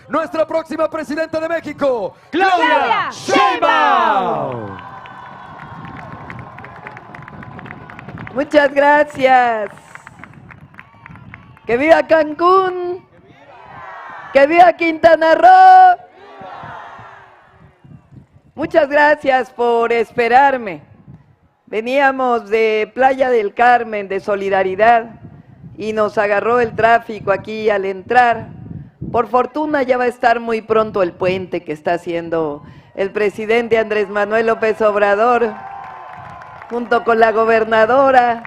nuestra próxima presidenta de México, ¡Claudia Sheinbaum! Muchas gracias. ¡Que viva Cancún! ¡Que viva Quintana Roo! Muchas gracias por esperarme. Veníamos de Playa del Carmen, de Solidaridad, y nos agarró el tráfico aquí al entrar. Por fortuna ya va a estar muy pronto el puente que está haciendo el presidente Andrés Manuel López Obrador, junto con la gobernadora.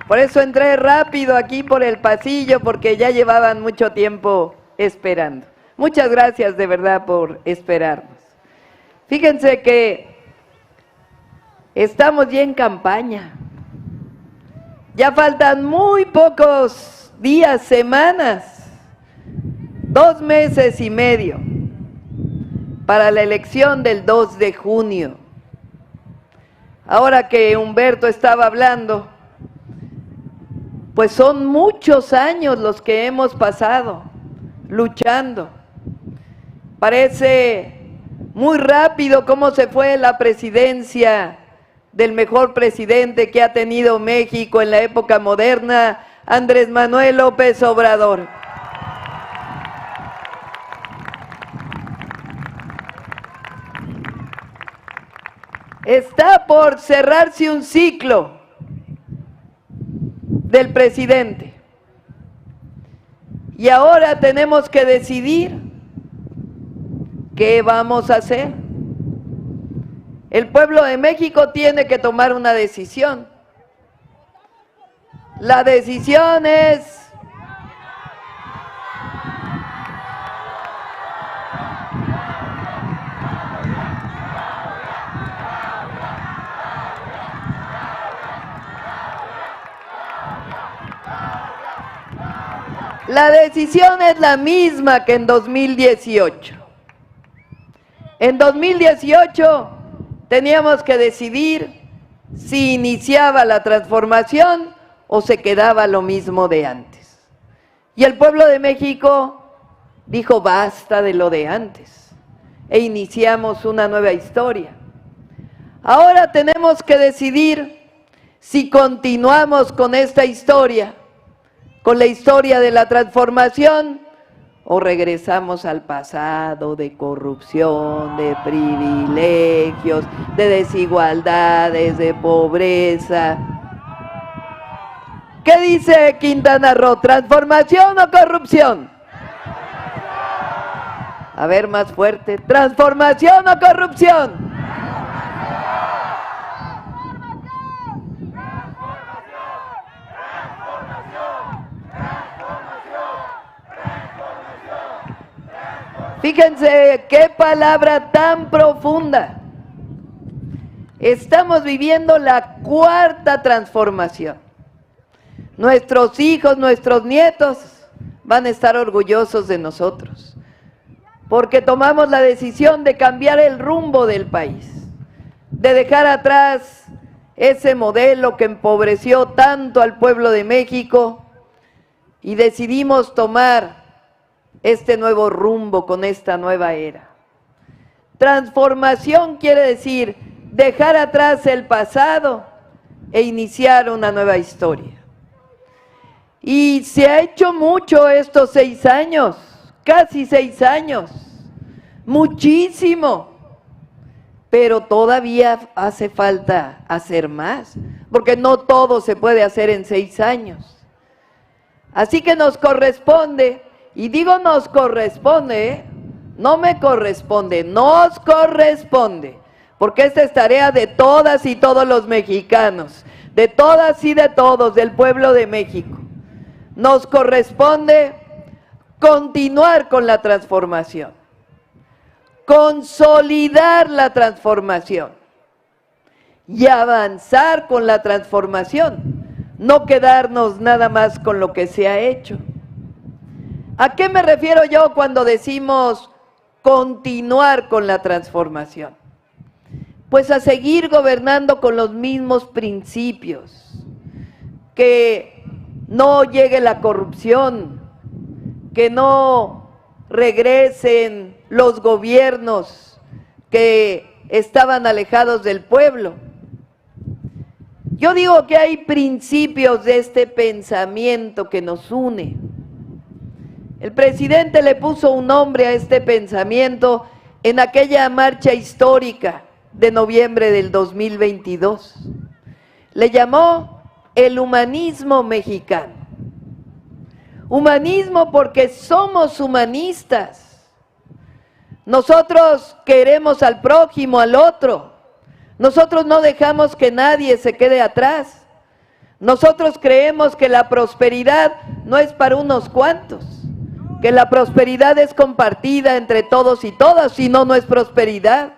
Por eso entré rápido aquí por el pasillo, porque ya llevaban mucho tiempo esperando. Muchas gracias de verdad por esperarnos. Fíjense que estamos ya en campaña. Ya faltan muy pocos días, semanas, 2 meses y medio para la elección del 2 de junio. Ahora que Humberto estaba hablando, pues son muchos años los que hemos pasado luchando. Parece muy rápido cómo se fue la presidencia del mejor presidente que ha tenido México en la época moderna, Andrés Manuel López Obrador. Está por cerrarse un ciclo del presidente. Y ahora tenemos que decidir qué vamos a hacer. El pueblo de México tiene que tomar una decisión. La decisión es la misma que en 2018. En 2018 teníamos que decidir si iniciaba la transformación o se quedaba lo mismo de antes. Y el pueblo de México dijo basta de lo de antes e iniciamos una nueva historia. Ahora tenemos que decidir si continuamos con esta historia, con la historia de la transformación, o regresamos al pasado de corrupción, de privilegios, de desigualdades, de pobreza. ¿Qué dice Quintana Roo? ¿Transformación o corrupción? A ver, más fuerte. ¿Transformación o corrupción? Fíjense qué palabra tan profunda. Estamos viviendo la 4ª transformación. Nuestros hijos, nuestros nietos van a estar orgullosos de nosotros, porque tomamos la decisión de cambiar el rumbo del país, de dejar atrás ese modelo que empobreció tanto al pueblo de México, y decidimos tomar este nuevo rumbo con esta nueva era. Transformación quiere decir dejar atrás el pasado e iniciar una nueva historia. Y se ha hecho mucho estos 6 años, casi 6 años, muchísimo, pero todavía hace falta hacer más, porque no todo se puede hacer en 6 años. Así que nos corresponde. Y digo nos corresponde, no me corresponde, nos corresponde, porque esta es tarea de todas y todos los mexicanos, de todas y de todos, del pueblo de México. Nos corresponde continuar con la transformación, consolidar la transformación y avanzar con la transformación, no quedarnos nada más con lo que se ha hecho. ¿A qué me refiero yo cuando decimos continuar con la transformación? Pues a seguir gobernando con los mismos principios, que no llegue la corrupción, que no regresen los gobiernos que estaban alejados del pueblo. Yo digo que hay principios de este pensamiento que nos une. El presidente le puso un nombre a este pensamiento en aquella marcha histórica de noviembre del 2022. Le llamó el humanismo mexicano. Humanismo porque somos humanistas. Nosotros queremos al prójimo, al otro. Nosotros no dejamos que nadie se quede atrás. Nosotros creemos que la prosperidad no es para unos cuantos, que la prosperidad es compartida entre todos y todas, si no, no es prosperidad.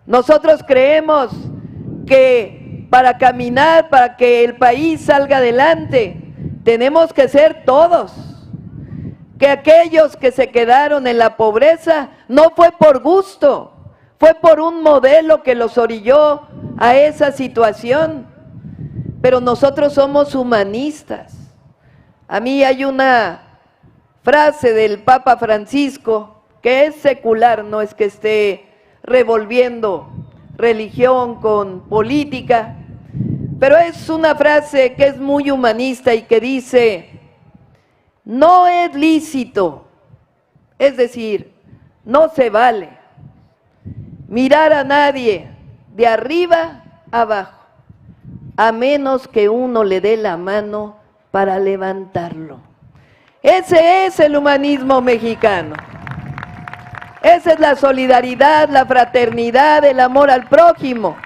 Nosotros creemos que para caminar, para que el país salga adelante, tenemos que ser todos. Que aquellos que se quedaron en la pobreza no fue por gusto, fue por un modelo que los orilló a esa situación. Pero nosotros somos humanistas. A mí hay una frase del Papa Francisco que es secular, no es que esté revolviendo religión con política, pero es una frase que es muy humanista y que dice: no es lícito, es decir, no se vale mirar a nadie de arriba abajo, a menos que uno le dé la mano para levantarlo. Ese es el humanismo mexicano. Esa es la solidaridad, la fraternidad, el amor al prójimo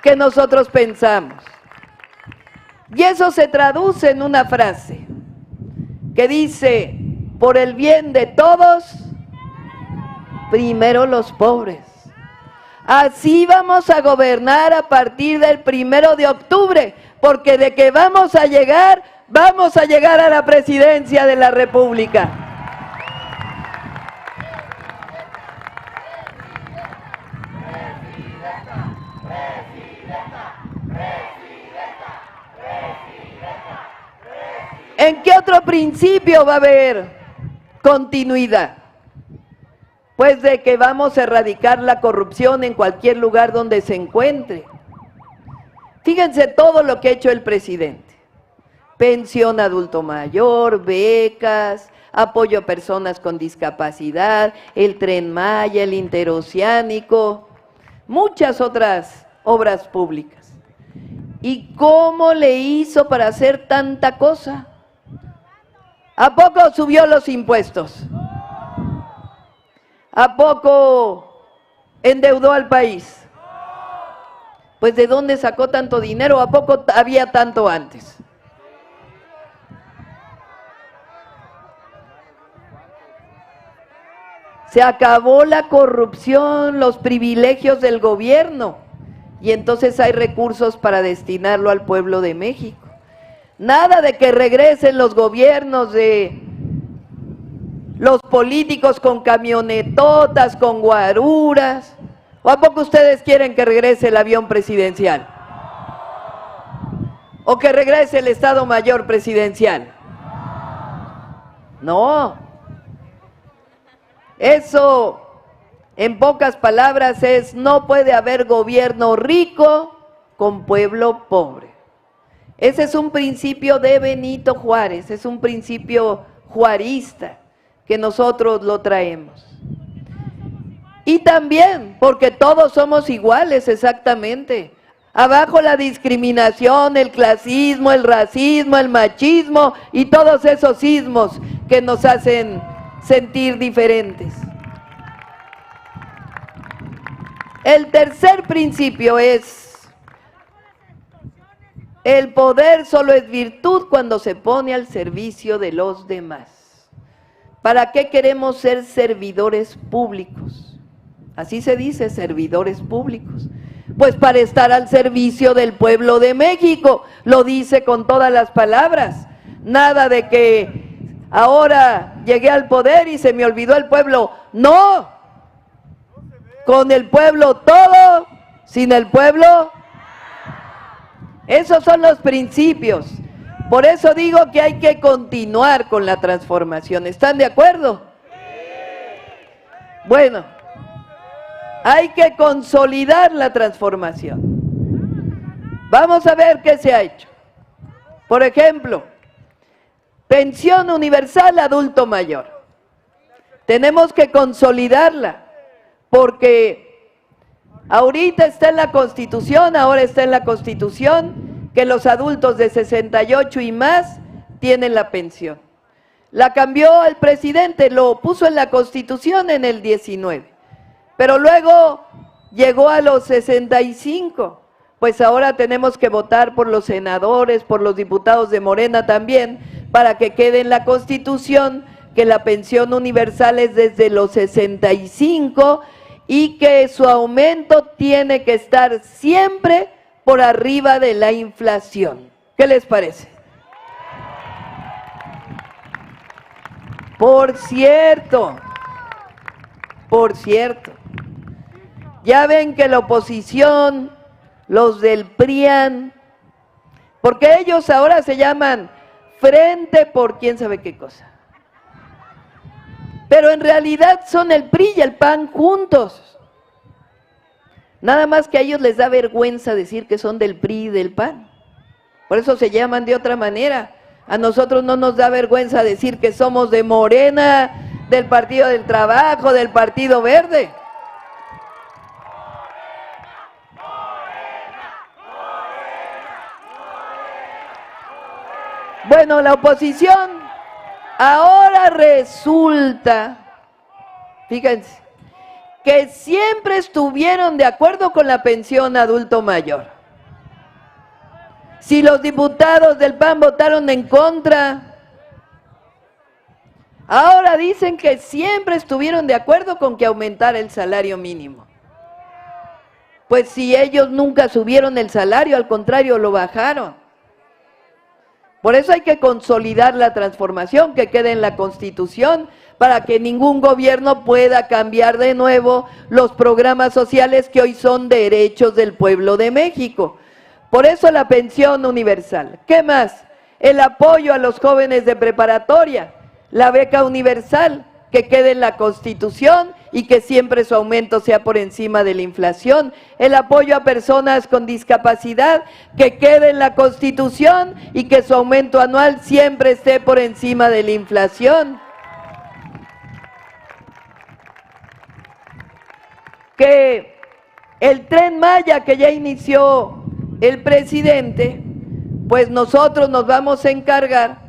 que nosotros pensamos. Y eso se traduce en una frase que dice: por el bien de todos, primero los pobres. Así vamos a gobernar a partir del 1 de octubre, porque de que vamos a llegar a la presidencia de la República. ¿En qué otro principio va a haber continuidad? Pues de que vamos a erradicar la corrupción en cualquier lugar donde se encuentre. Fíjense todo lo que ha hecho el presidente: pensión adulto mayor, becas, apoyo a personas con discapacidad, el Tren Maya, el interoceánico, muchas otras obras públicas. ¿Y cómo le hizo para hacer tanta cosa? ¿A poco subió los impuestos? ¿A poco endeudó al país? Pues ¿de dónde sacó tanto dinero? ¿A poco había tanto antes? Se acabó la corrupción, los privilegios del gobierno, y entonces hay recursos para destinarlo al pueblo de México. Nada de que regresen los gobiernos de los políticos con camionetotas, con guaruras. ¿O a poco ustedes quieren que regrese el avión presidencial? ¿O que regrese el Estado Mayor presidencial? No. Eso, en pocas palabras, es: no puede haber gobierno rico con pueblo pobre. Ese es un principio de Benito Juárez, es un principio juarista que nosotros lo traemos. Y también porque todos somos iguales, exactamente. Abajo la discriminación, el clasismo, el racismo, el machismo y todos esos ismos que nos hacen sentir diferentes. El tercer principio es: el poder solo es virtud cuando se pone al servicio de los demás. ¿Para qué queremos ser servidores públicos? Así se dice, servidores públicos. Pues para estar al servicio del pueblo de México, lo dice con todas las palabras. Nada de que ahora llegué al poder y se me olvidó el pueblo. No, con el pueblo todo, sin el pueblo. Esos son los principios. Por eso digo que hay que continuar con la transformación. ¿Están de acuerdo? Bueno, hay que consolidar la transformación. Vamos a ver qué se ha hecho. Por ejemplo, pensión universal adulto mayor. Tenemos que consolidarla, porque ahorita está en la Constitución, ahora está en la Constitución, que los adultos de 68 y más tienen la pensión. La cambió el presidente, lo puso en la Constitución en el 19, pero luego llegó a los 65. Pues ahora tenemos que votar por los senadores, por los diputados de Morena también, para que quede en la Constitución que la pensión universal es desde los 65 y que su aumento tiene que estar siempre por arriba de la inflación. ¿Qué les parece? Por cierto, ya ven que la oposición, los del PRIAN, porque ellos ahora se llaman Frente por quién sabe qué cosa, pero en realidad son el PRI y el PAN juntos, nada más que a ellos les da vergüenza decir que son del PRI y del PAN, por eso se llaman de otra manera. A nosotros no nos da vergüenza decir que somos de Morena, del Partido del Trabajo, del Partido Verde. Bueno, la oposición ahora resulta, fíjense, que siempre estuvieron de acuerdo con la pensión adulto mayor. Si los diputados del PAN votaron en contra, ahora dicen que siempre estuvieron de acuerdo con que aumentara el salario mínimo. Pues si ellos nunca subieron el salario, al contrario, lo bajaron. Por eso hay que consolidar la transformación que quede en la Constitución para que ningún gobierno pueda cambiar de nuevo los programas sociales que hoy son derechos del pueblo de México. Por eso la pensión universal. ¿Qué más? El apoyo a los jóvenes de preparatoria, la beca universal que quede en la Constitución y que siempre su aumento sea por encima de la inflación, el apoyo a personas con discapacidad que quede en la Constitución y que su aumento anual siempre esté por encima de la inflación. Que el Tren Maya que ya inició el presidente, pues nosotros nos vamos a encargar,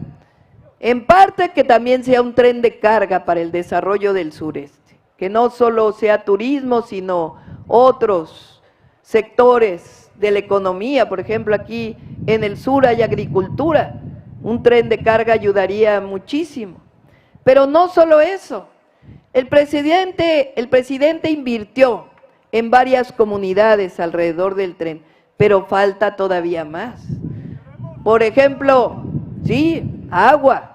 en parte que también sea un tren de carga para el desarrollo del sureste, que no solo sea turismo, sino otros sectores de la economía. Por ejemplo, aquí en el sur hay agricultura, un tren de carga ayudaría muchísimo. Pero no solo eso, el presidente invirtió en varias comunidades alrededor del tren, pero falta todavía más. Por ejemplo, sí, agua,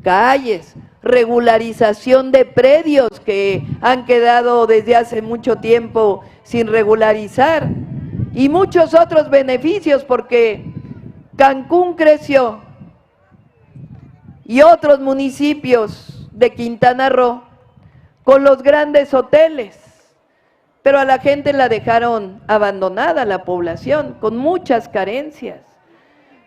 calles, regularización de predios que han quedado desde hace mucho tiempo sin regularizar y muchos otros beneficios, porque Cancún creció y otros municipios de Quintana Roo con los grandes hoteles, pero a la gente la dejaron abandonada, la población, con muchas carencias.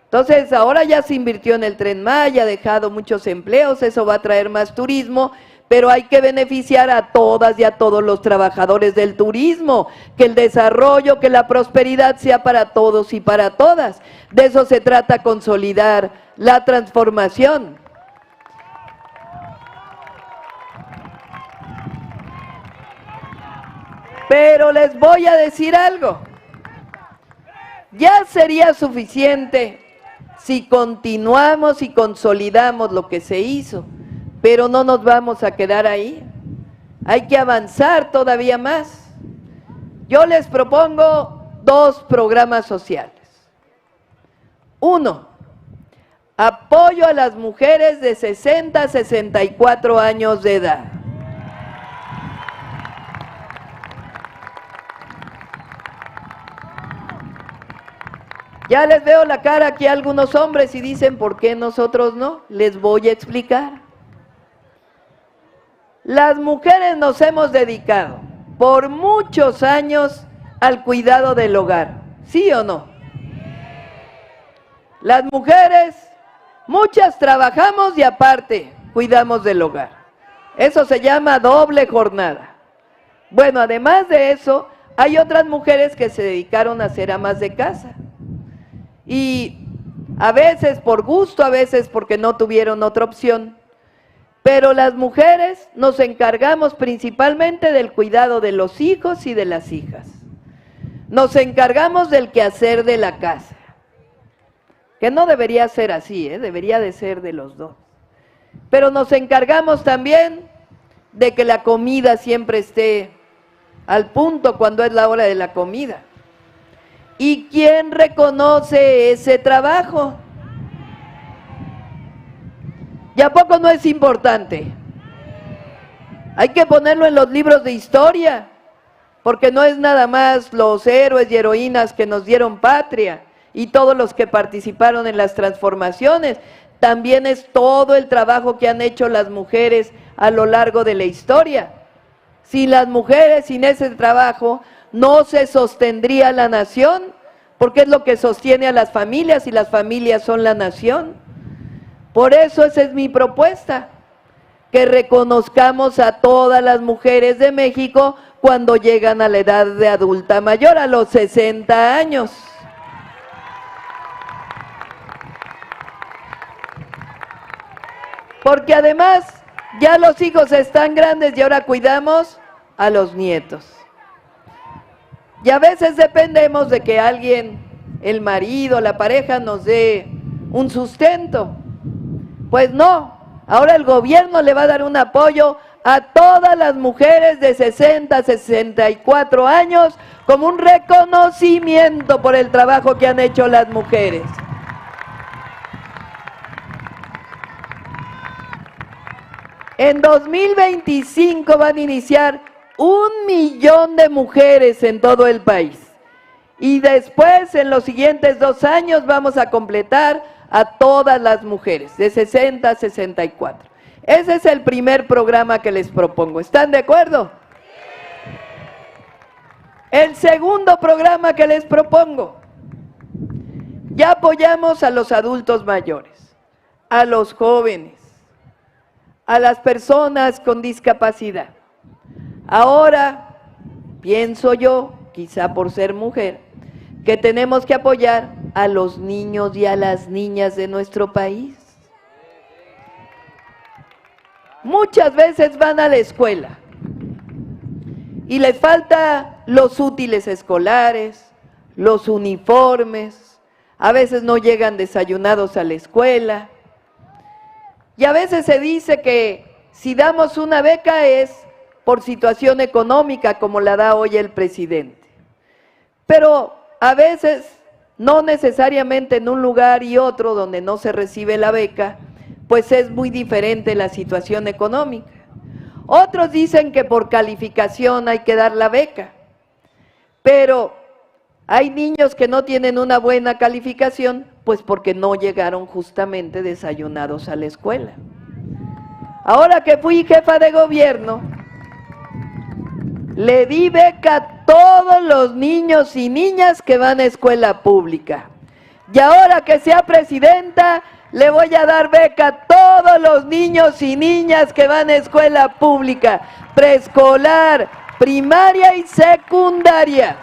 Entonces ahora ya se invirtió en el Tren Maya, ha dejado muchos empleos, eso va a traer más turismo, pero hay que beneficiar a todas y a todos los trabajadores del turismo, que el desarrollo, que la prosperidad sea para todos y para todas. De eso se trata, consolidar la transformación. Pero les voy a decir algo, ya sería suficiente si continuamos y consolidamos lo que se hizo, pero no nos vamos a quedar ahí, hay que avanzar todavía más. Yo les propongo 2 programas sociales. 1, apoyo a las mujeres de 60 a 64 años de edad. Ya les veo la cara aquí a algunos hombres y dicen, ¿por qué nosotros no? Les voy a explicar. las mujeres nos hemos dedicado por muchos años al cuidado del hogar, ¿sí o no? Las mujeres, muchas trabajamos y aparte cuidamos del hogar. Eso se llama doble jornada. Bueno, además de eso, hay otras mujeres que se dedicaron a ser amas de casa. Y a veces por gusto, a veces porque no tuvieron otra opción. Pero las mujeres nos encargamos principalmente del cuidado de los hijos y de las hijas. Nos encargamos del quehacer de la casa. Que no debería ser así, debería de ser de los dos. Pero nos encargamos también de que la comida siempre esté al punto cuando es la hora de la comida. ¿Y quién reconoce ese trabajo? ¿Y a poco no es importante? Hay que ponerlo en los libros de historia, porque no es nada más los héroes y heroínas que nos dieron patria y todos los que participaron en las transformaciones, también es todo el trabajo que han hecho las mujeres a lo largo de la historia. Sin las mujeres, sin ese trabajo, no se sostendría la nación, porque es lo que sostiene a las familias y las familias son la nación. Por eso esa es mi propuesta, que reconozcamos a todas las mujeres de México cuando llegan a la edad de adulta mayor, a los 60 años. Porque además ya los hijos están grandes y ahora cuidamos a los nietos. Y a veces dependemos de que alguien, el marido, la pareja, nos dé un sustento. Pues no, ahora el gobierno le va a dar un apoyo a todas las mujeres de 60 a 64 años como un reconocimiento por el trabajo que han hecho las mujeres. En 2025 van a iniciar 1 millón de mujeres en todo el país. Y después, en los siguientes 2 años, vamos a completar a todas las mujeres, de 60 a 64. Ese es el primer programa que les propongo. ¿Están de acuerdo? El segundo programa que les propongo. Ya apoyamos a los adultos mayores, a los jóvenes, a las personas con discapacidad. Ahora, pienso yo, quizá por ser mujer, que tenemos que apoyar a los niños y a las niñas de nuestro país. Muchas veces van a la escuela y les falta los útiles escolares, los uniformes, a veces no llegan desayunados a la escuela. Y a veces se dice que si damos una beca es por situación económica, como la da hoy el presidente. Pero a veces, no necesariamente en un lugar y otro donde no se recibe la beca, pues es muy diferente la situación económica. Otros dicen que por calificación hay que dar la beca, pero hay niños que no tienen una buena calificación, pues porque no llegaron justamente desayunados a la escuela. Ahora que fui jefa de gobierno, le di beca a todos los niños y niñas que van a escuela pública. Y ahora que sea presidenta, le voy a dar beca a todos los niños y niñas que van a escuela pública, preescolar, primaria y secundaria.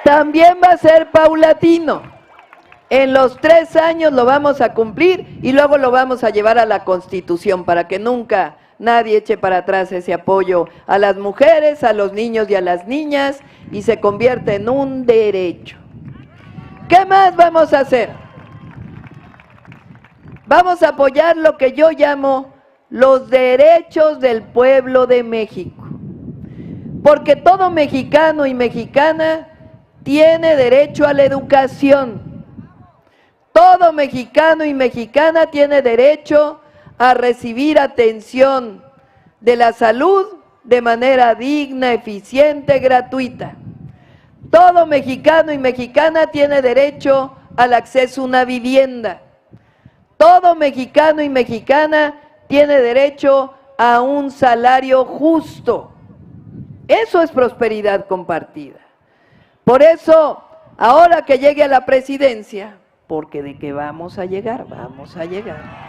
También va a ser paulatino. En los 3 años lo vamos a cumplir y luego lo vamos a llevar a la Constitución para que nunca nadie eche para atrás ese apoyo a las mujeres, a los niños y a las niñas y se convierta en un derecho. ¿Qué más vamos a hacer? Vamos a apoyar lo que yo llamo los derechos del pueblo de México. Porque todo mexicano y mexicana tiene derecho a la educación. Todo mexicano y mexicana tiene derecho a recibir atención de la salud, de manera digna, eficiente, gratuita. Todo mexicano y mexicana tiene derecho al acceso a una vivienda. Todo mexicano y mexicana tiene derecho a un salario justo. Eso es prosperidad compartida. Por eso, ahora que llegue a la presidencia, porque de que vamos a llegar, vamos a llegar.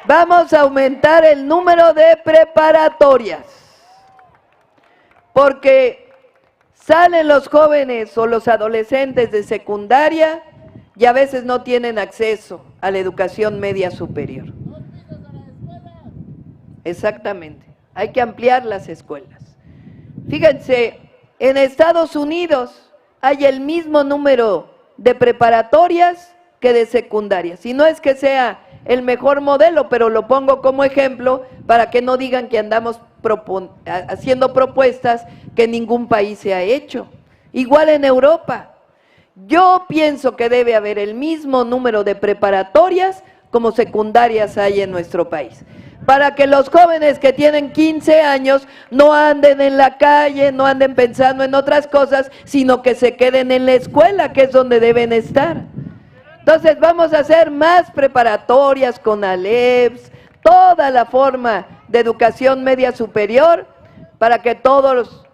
Vamos a aumentar el número de preparatorias, porque salen los jóvenes o los adolescentes de secundaria y a veces no tienen acceso a la educación media superior. Exactamente, hay que ampliar las escuelas. Fíjense, en Estados Unidos hay el mismo número de preparatorias que de secundarias, y no es que sea el mejor modelo, pero lo pongo como ejemplo para que no digan que andamos haciendo propuestas que ningún país se ha hecho. Igual en Europa. Yo pienso que debe haber el mismo número de preparatorias como secundarias hay en nuestro país, para que los jóvenes que tienen 15 años no anden en la calle, no anden pensando en otras cosas, sino que se queden en la escuela, que es donde deben estar. Entonces vamos a hacer más preparatorias con ALEPS, toda la forma de educación media superior, para que todos,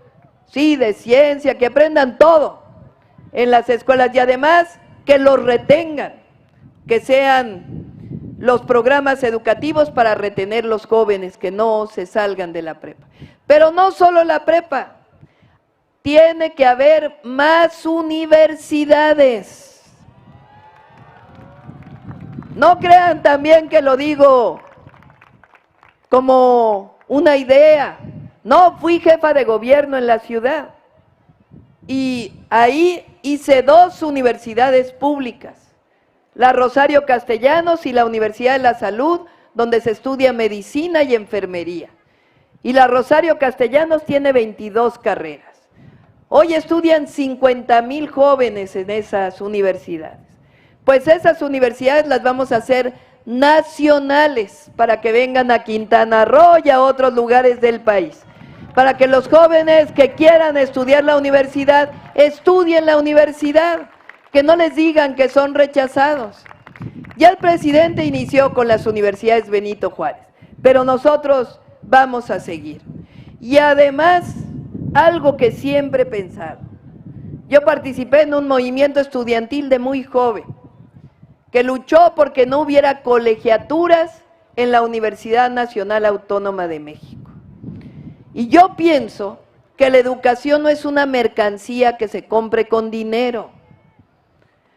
sí, de ciencia, que aprendan todo en las escuelas y además que los retengan, que sean los programas educativos para retener los jóvenes, que no se salgan de la prepa. Pero no solo la prepa, tiene que haber más universidades. No crean también que lo digo como una idea. No, fui jefa de gobierno en la ciudad y ahí hice 2 universidades públicas, la Rosario Castellanos y la Universidad de la Salud, donde se estudia medicina y enfermería. Y la Rosario Castellanos tiene 22 carreras. Hoy estudian 50,000 jóvenes en esas universidades. Pues esas universidades las vamos a hacer nacionales para que vengan a Quintana Roo y a otros lugares del país. Para que los jóvenes que quieran estudiar la universidad, estudien la universidad, que no les digan que son rechazados. Ya el presidente inició con las universidades Benito Juárez, pero nosotros vamos a seguir. Y además, algo que siempre he pensado, yo participé en un movimiento estudiantil de muy joven, que luchó porque no hubiera colegiaturas en la Universidad Nacional Autónoma de México. Y yo pienso que la educación no es una mercancía que se compre con dinero.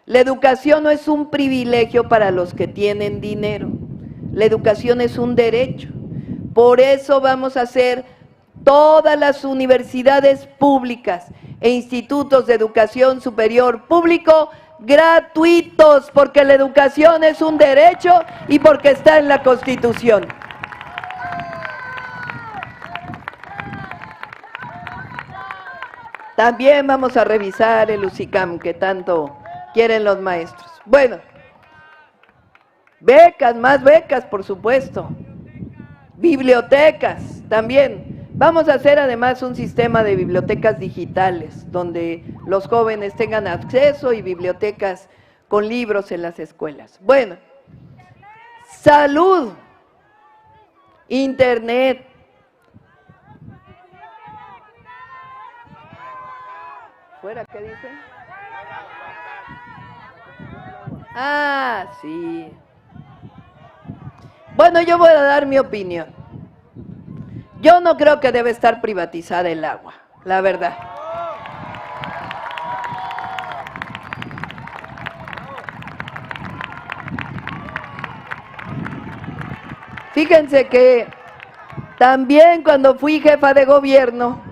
La educación no es un privilegio para los que tienen dinero. La educación es un derecho. Por eso vamos a hacer todas las universidades públicas e institutos de educación superior público gratuitos, porque la educación es un derecho y porque está en la Constitución. También vamos a revisar el UCICAM que tanto quieren los maestros. Bueno, becas, más becas, por supuesto. Bibliotecas también. Vamos a hacer además un sistema de bibliotecas digitales, donde los jóvenes tengan acceso y bibliotecas con libros en las escuelas. Bueno, salud, internet. ¿Fuera qué dicen? Ah, sí. Bueno, yo voy a dar mi opinión. Yo no creo que debe estar privatizada el agua, la verdad. Fíjense que también cuando fui jefa de gobierno,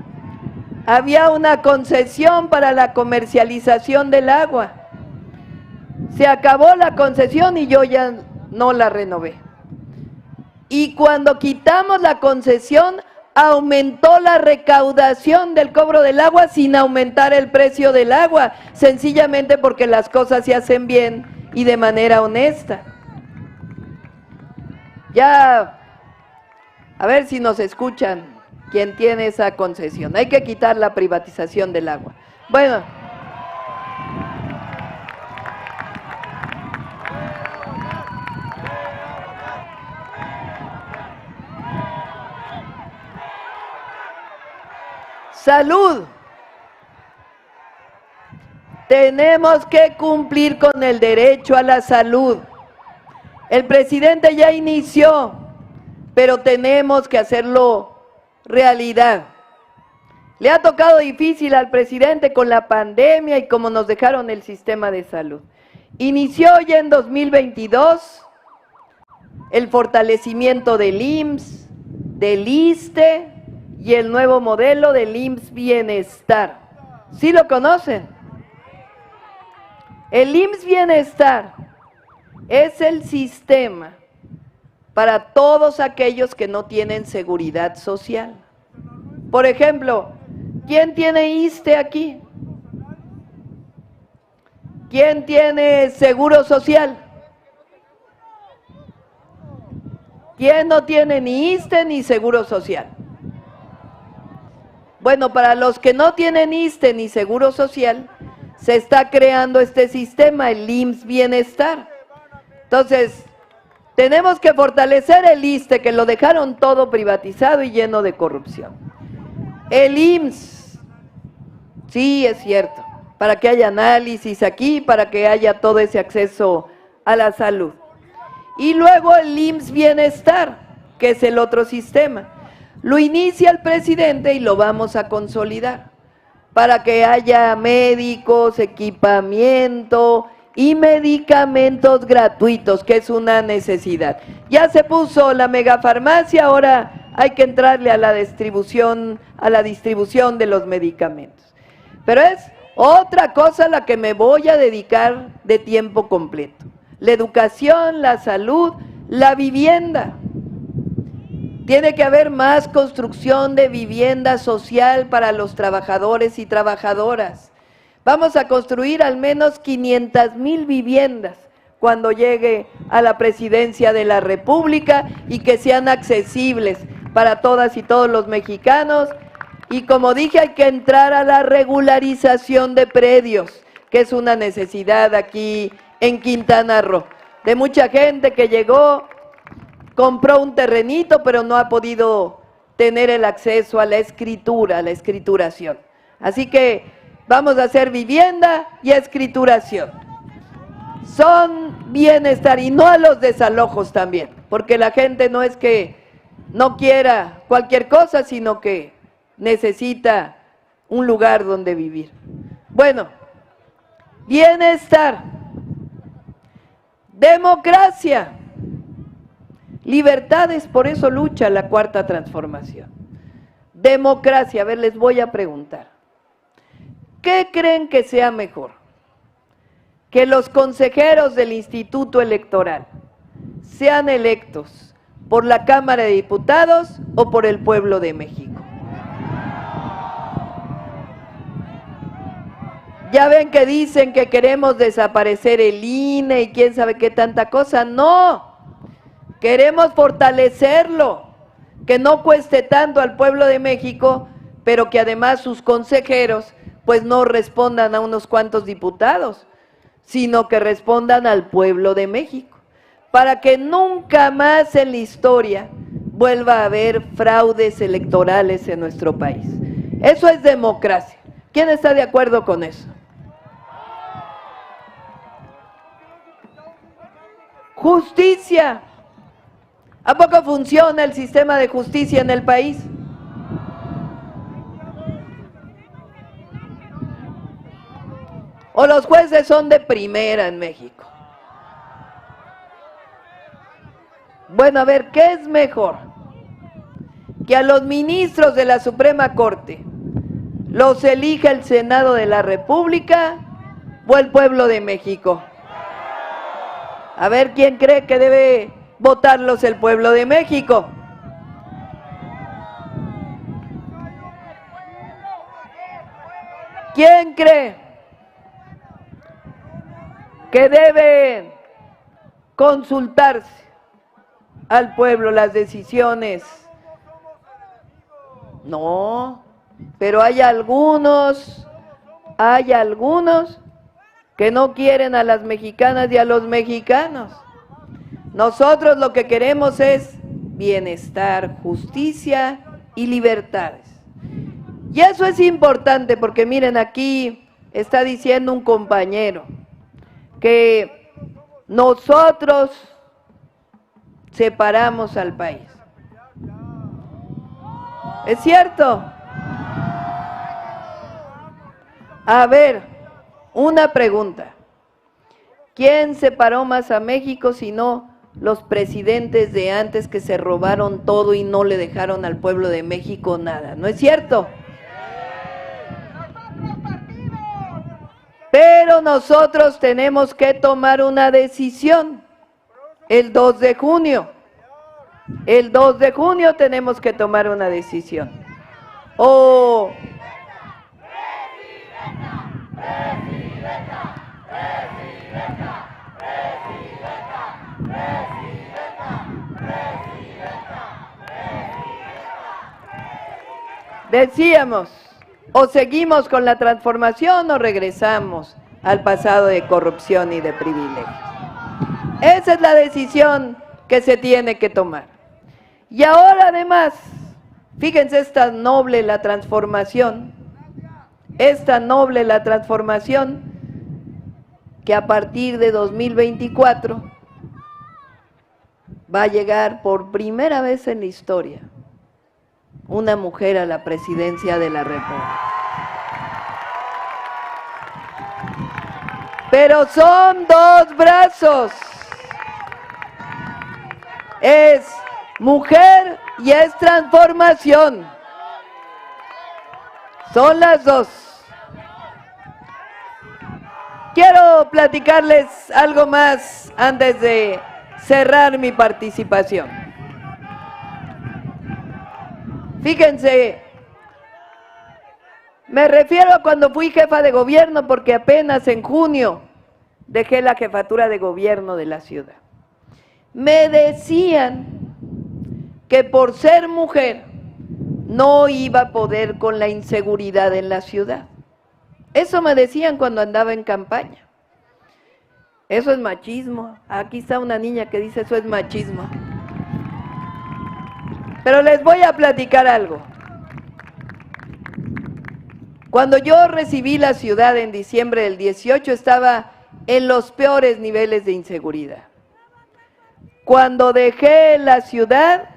había una concesión para la comercialización del agua. Se acabó la concesión y yo ya no la renové. Y cuando quitamos la concesión, aumentó la recaudación del cobro del agua sin aumentar el precio del agua, sencillamente porque las cosas se hacen bien y de manera honesta. Ya, a ver si nos escuchan quien tiene esa concesión. Hay que quitar la privatización del agua. Bueno. Salud. Tenemos que cumplir con el derecho a la salud. El presidente ya inició, pero tenemos que hacerlo realidad. Le ha tocado difícil al presidente con la pandemia y como nos dejaron el sistema de salud. Inició ya en 2022 el fortalecimiento del IMSS, del ISSSTE y el nuevo modelo del IMSS Bienestar. ¿Sí lo conocen? El IMSS Bienestar es el sistema para todos aquellos que no tienen seguridad social. Por ejemplo, ¿quién tiene ISSSTE aquí? ¿Quién tiene seguro social? ¿Quién no tiene ni ISSSTE ni seguro social? Bueno, para los que no tienen ISSSTE ni seguro social, se está creando este sistema, el IMSS Bienestar. Entonces, tenemos que fortalecer el ISSSTE, que lo dejaron todo privatizado y lleno de corrupción. El IMSS, sí, es cierto, para que haya análisis aquí, para que haya todo ese acceso a la salud. Y luego el IMSS Bienestar, que es el otro sistema. Lo inicia el presidente y lo vamos a consolidar para que haya médicos, equipamiento y medicamentos gratuitos, que es una necesidad. Ya se puso la megafarmacia, ahora hay que entrarle a la distribución de los medicamentos. Pero es otra cosa a la que me voy a dedicar de tiempo completo. La educación, la salud, la vivienda. Tiene que haber más construcción de vivienda social para los trabajadores y trabajadoras. Vamos a construir al menos 500,000 viviendas cuando llegue a la presidencia de la República y que sean accesibles para todas y todos los mexicanos. Y como dije, hay que entrar a la regularización de predios, que es una necesidad aquí en Quintana Roo, de mucha gente que llegó, compró un terrenito, pero no ha podido tener el acceso a la escritura, a la escrituración. Así que vamos a hacer vivienda y escrituración. Son bienestar y no a los desalojos también, porque la gente no es que no quiera cualquier cosa, sino que necesita un lugar donde vivir. Bueno, bienestar, democracia, libertades, por eso lucha la Cuarta Transformación. Democracia, a ver, les voy a preguntar, ¿qué creen que sea mejor? Que los consejeros del Instituto Electoral sean electos por la Cámara de Diputados o por el pueblo de México. Ya ven que dicen que queremos desaparecer el INE y quién sabe qué tanta cosa. No, queremos fortalecerlo, que no cueste tanto al pueblo de México, pero que además sus consejeros pues no respondan a unos cuantos diputados, sino que respondan al pueblo de México, para que nunca más en la historia vuelva a haber fraudes electorales en nuestro país. Eso es democracia. ¿Quién está de acuerdo con eso? Justicia. ¿A poco funciona el sistema de justicia en el país? ¿O los jueces son de primera en México? Bueno, a ver, ¿qué es mejor? Que a los ministros de la Suprema Corte los elija el Senado de la República o el pueblo de México. A ver, ¿quién cree que debe votarlos el pueblo de México? ¿Quién cree? que debe consultarse al pueblo las decisiones. No, pero hay algunos que no quieren a las mexicanas y a los mexicanos. Nosotros lo que queremos es bienestar, justicia y libertades. Y eso es importante porque miren, aquí está diciendo un compañero que nosotros separamos al país. ¿Es cierto? A ver, una pregunta. ¿Quién separó más a México si no los presidentes de antes que se robaron todo y no le dejaron al pueblo de México nada? ¿No es cierto? Pero nosotros tenemos que tomar una decisión el 2 de junio. El 2 de junio tenemos que tomar una decisión. O decíamos, o seguimos con la transformación o regresamos al pasado de corrupción y de privilegios. Esa es la decisión que se tiene que tomar. Y ahora además, fíjense, esta noble la transformación, que a partir de 2024 va a llegar por primera vez en la historia una mujer a la presidencia de la República. Pero son dos brazos. Es mujer y es transformación. Son las dos. Quiero platicarles algo más antes de cerrar mi participación. Fíjense, me refiero a cuando fui jefa de gobierno porque apenas en junio dejé la jefatura de gobierno de la ciudad. Me decían que por ser mujer no iba a poder con la inseguridad en la ciudad. Eso me decían cuando andaba en campaña. Eso es machismo. Aquí está una niña que dice eso es machismo. Pero les voy a platicar algo. Cuando yo recibí la ciudad en diciembre del 18 estaba en los peores niveles de inseguridad. Cuando dejé la ciudad,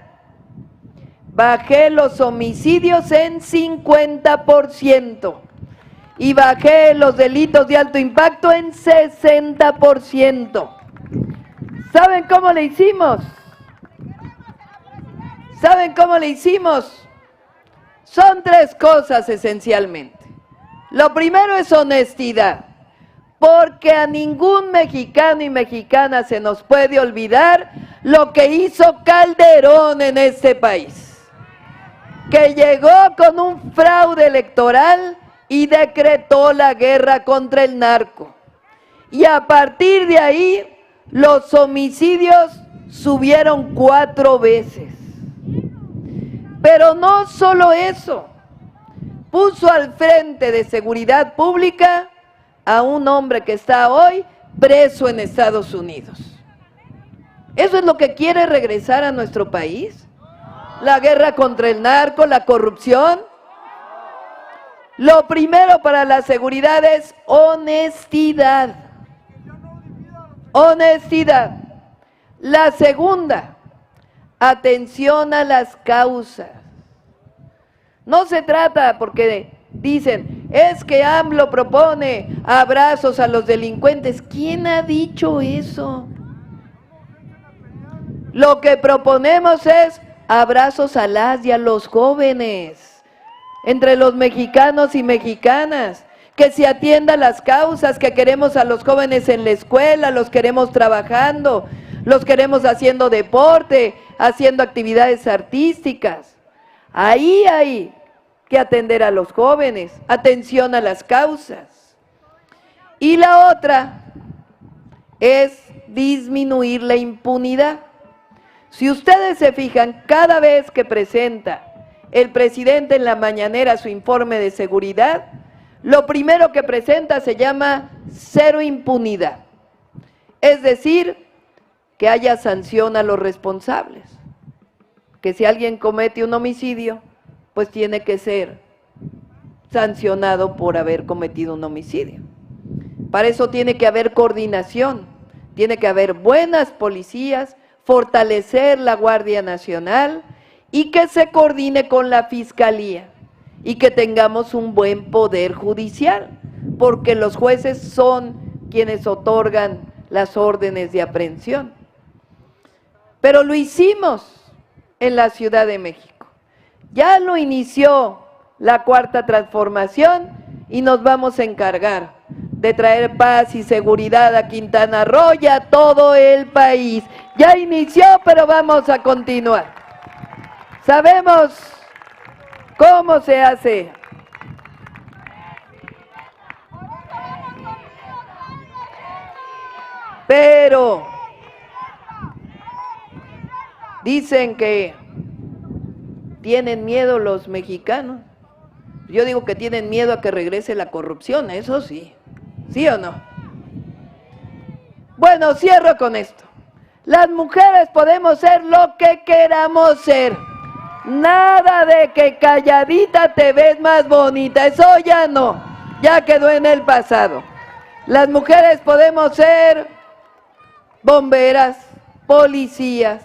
bajé los homicidios en 50% y bajé los delitos de alto impacto en 60%. ¿Saben cómo le hicimos? ¿Saben cómo le hicimos? Son tres cosas esencialmente. Lo primero es honestidad, porque a ningún mexicano y mexicana se nos puede olvidar lo que hizo Calderón en este país, que llegó con un fraude electoral y decretó la guerra contra el narco. Y a partir de ahí, los homicidios subieron 4 veces. Pero no solo eso, puso al frente de seguridad pública a un hombre que está hoy preso en Estados Unidos. ¿Eso es lo que quiere regresar a nuestro país? ¿La guerra contra el narco, la corrupción? Lo primero para la seguridad es honestidad. Honestidad. La segunda, atención a las causas. No se trata porque dicen, es que AMLO propone abrazos a los delincuentes. ¿Quién ha dicho eso? Lo que proponemos es abrazos a las y a los jóvenes, entre los mexicanos y mexicanas, que se atiendan las causas, que queremos a los jóvenes en la escuela, los queremos trabajando, los queremos haciendo deporte, haciendo actividades artísticas. Ahí hay que atender a los jóvenes, atención a las causas. Y la otra es disminuir la impunidad. Si ustedes se fijan, cada vez que presenta el presidente en la mañanera su informe de seguridad, lo primero que presenta se llama cero impunidad. Es decir, que haya sanción a los responsables. Que si alguien comete un homicidio, pues tiene que ser sancionado por haber cometido un homicidio. Para eso tiene que haber coordinación, tiene que haber buenas policías, fortalecer la Guardia Nacional y que se coordine con la Fiscalía y que tengamos un buen poder judicial, porque los jueces son quienes otorgan las órdenes de aprehensión. Pero lo hicimos en la Ciudad de México. Ya lo inició la Cuarta Transformación y nos vamos a encargar de traer paz y seguridad a Quintana Roo y a todo el país. Ya inició, pero vamos a continuar. Sabemos cómo se hace. Pero dicen que tienen miedo los mexicanos. Yo digo que tienen miedo a que regrese la corrupción, eso sí. ¿Sí o no? Bueno, cierro con esto. Las mujeres podemos ser lo que queramos ser. Nada de que calladita te ves más bonita, eso ya no, ya quedó en el pasado. Las mujeres podemos ser bomberas, policías,